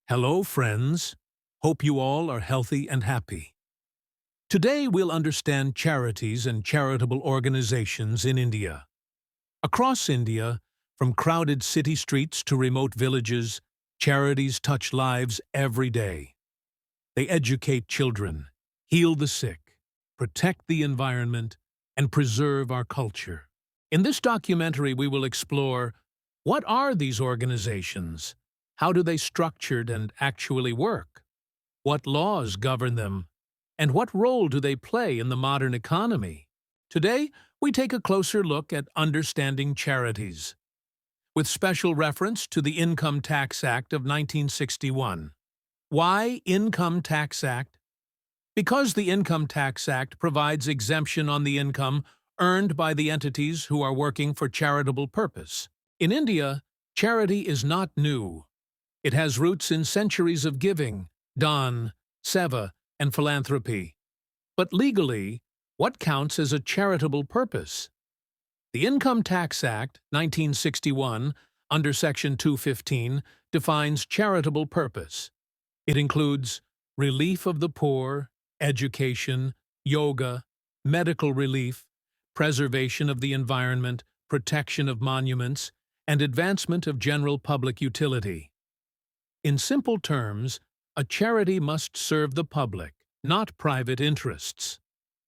Hello, friends. Hope you all are healthy and happy. Today we'll understand charities and charitable organizations in India. Across India, from crowded city streets to remote villages, charities touch lives every day. They educate children, heal the sick, protect the environment, and preserve our culture. In this documentary, we will explore what are these organizations? How do they structured and actually work? What laws govern them? And what role do they play in the modern economy? Today, we take a closer look at understanding charities, with special reference to the Income Tax Act of 1961. Why Income Tax Act? Because the Income Tax Act provides exemption on the income earned by the entities who are working for charitable purpose. In India, charity is not new. It has roots in centuries of giving, dan, seva, and philanthropy. But legally, what counts as a charitable purpose? The Income Tax Act, 1961, under Section 215, defines charitable purpose. It includes relief of the poor, education, yoga, medical relief, preservation of the environment, protection of monuments, and advancement of general public utility. In simple terms, a charity must serve the public, not private interests.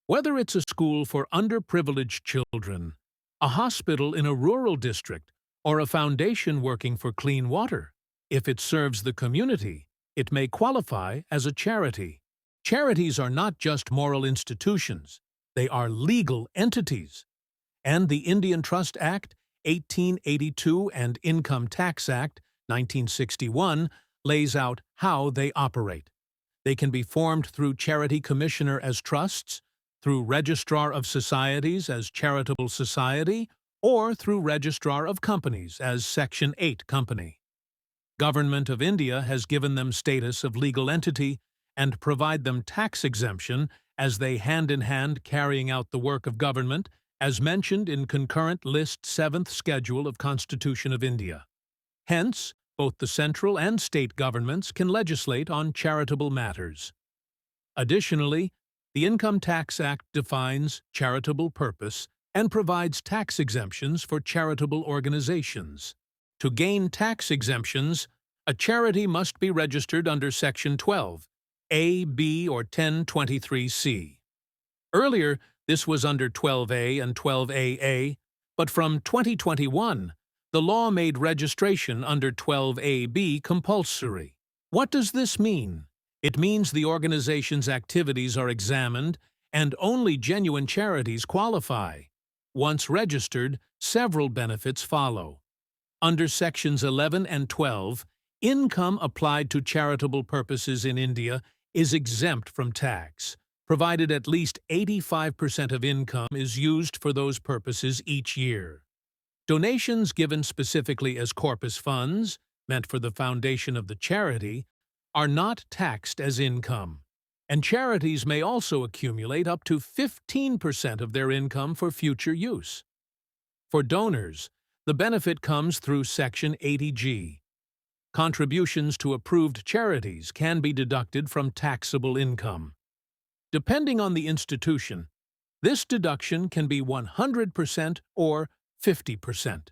Whether it's a school for underprivileged children, a hospital in a rural district, or a foundation working for clean water, if it serves the community, it may qualify as a charity. Charities are not just moral institutions, they are legal entities. And the Indian Trust Act, 1882, and Income Tax Act, 1961, lays out how they operate. They can be formed through Charity Commissioner as trusts, through Registrar of Societies as Charitable Society, or through Registrar of Companies as Section 8 Company. Government of India has given them status of legal entity and provide them tax exemption as they hand-in-hand carrying out the work of government as mentioned in Concurrent List 7th Schedule of Constitution of India. Hence, both the central and state governments can legislate on charitable matters. Additionally, the Income Tax Act defines charitable purpose and provides tax exemptions for charitable organizations. To gain tax exemptions, a charity must be registered under Section 12, A, B, or 1023C. Earlier, this was under 12A and 12AA, but from 2021, the law made registration under 12AB compulsory. What does this mean? It means the organization's activities are examined and only genuine charities qualify. Once registered, several benefits follow. Under Sections 11 and 12, income applied to charitable purposes in India is exempt from tax, provided at least 85% of income is used for those purposes each year. Donations given specifically as corpus funds, meant for the foundation of the charity, are not taxed as income, and charities may also accumulate up to 15% of their income for future use. For donors, the benefit comes through Section 80G. Contributions to approved charities can be deducted from taxable income. Depending on the institution, this deduction can be 100% or 50%.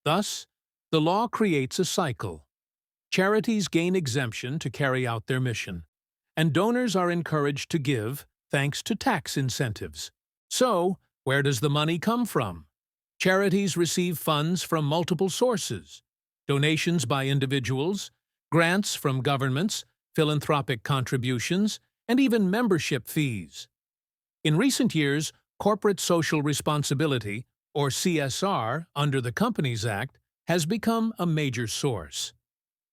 Thus, the law creates a cycle. Charities gain exemption to carry out their mission, and donors are encouraged to give thanks to tax incentives. So, where does the money come from? Charities receive funds from multiple sources: donations by individuals, grants from governments, philanthropic contributions, and even membership fees. In recent years, corporate social responsibility, or CSR, under the Companies Act, has become a major source.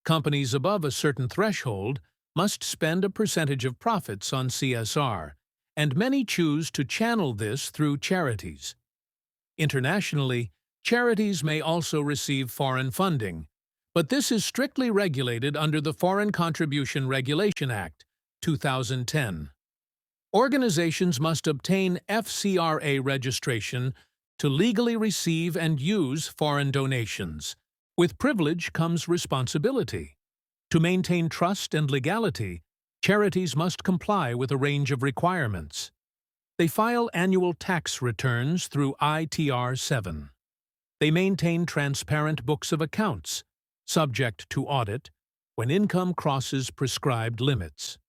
Companies above a certain threshold must spend a percentage of profits on CSR, and many choose to channel this through charities. Internationally, charities may also receive foreign funding, but this is strictly regulated under the Foreign Contribution Regulation Act, 2010. Organizations must obtain FCRA registration to legally receive and use foreign donations. With privilege comes responsibility. To maintain trust and legality, charities must comply with a range of requirements. They file annual tax returns through ITR 7. They maintain transparent books of accounts, subject to audit, when income crosses prescribed limits.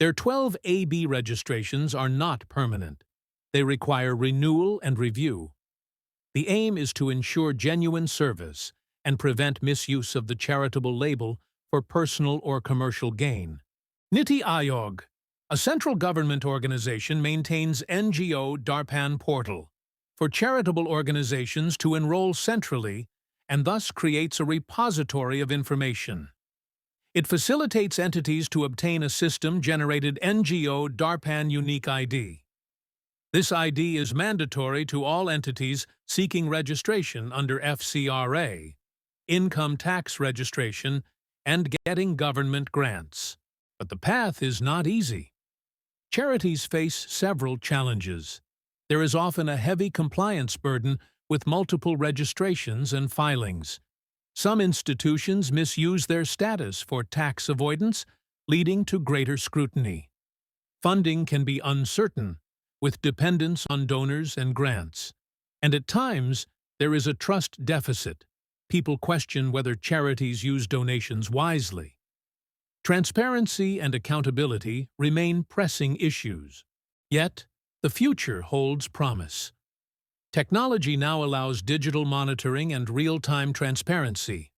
Their 12 AB registrations are not permanent. They require renewal and review. The aim is to ensure genuine service and prevent misuse of the charitable label for personal or commercial gain. Niti Aayog, a central government organization, maintains NGO Darpan portal for charitable organizations to enroll centrally and thus creates a repository of information. It facilitates entities to obtain a system-generated NGO Darpan unique ID. This ID is mandatory to all entities seeking registration under FCRA, income tax registration, and getting government grants. But the path is not easy. Charities face several challenges. There is often a heavy compliance burden with multiple registrations and filings. Some institutions misuse their status for tax avoidance, leading to greater scrutiny. Funding can be uncertain, with dependence on donors and grants. And at times, there is a trust deficit. People question whether charities use donations wisely. Transparency and accountability remain pressing issues. Yet, the future holds promise. Technology now allows digital monitoring and real-time transparency.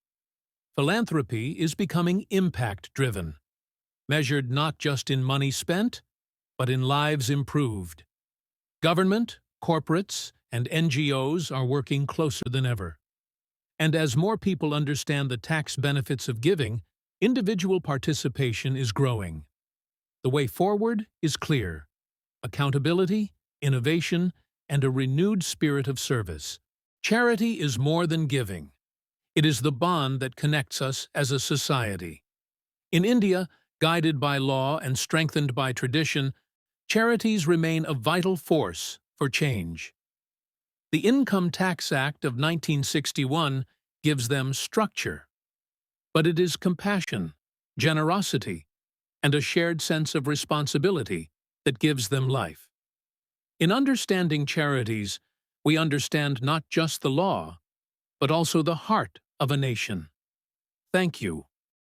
Philanthropy is becoming impact-driven, measured not just in money spent, but in lives improved. Government, corporates, and NGOs are working closer than ever. And as more people understand the tax benefits of giving, individual participation is growing. The way forward is clear: accountability, innovation, and a renewed spirit of service. Charity is more than giving. It is the bond that connects us as a society. In India, guided by law and strengthened by tradition, charities remain a vital force for change. The Income Tax Act of 1961 gives them structure. But it is compassion, generosity, and a shared sense of responsibility that gives them life. In understanding charities, we understand not just the law, but also the heart of a nation. Thank you.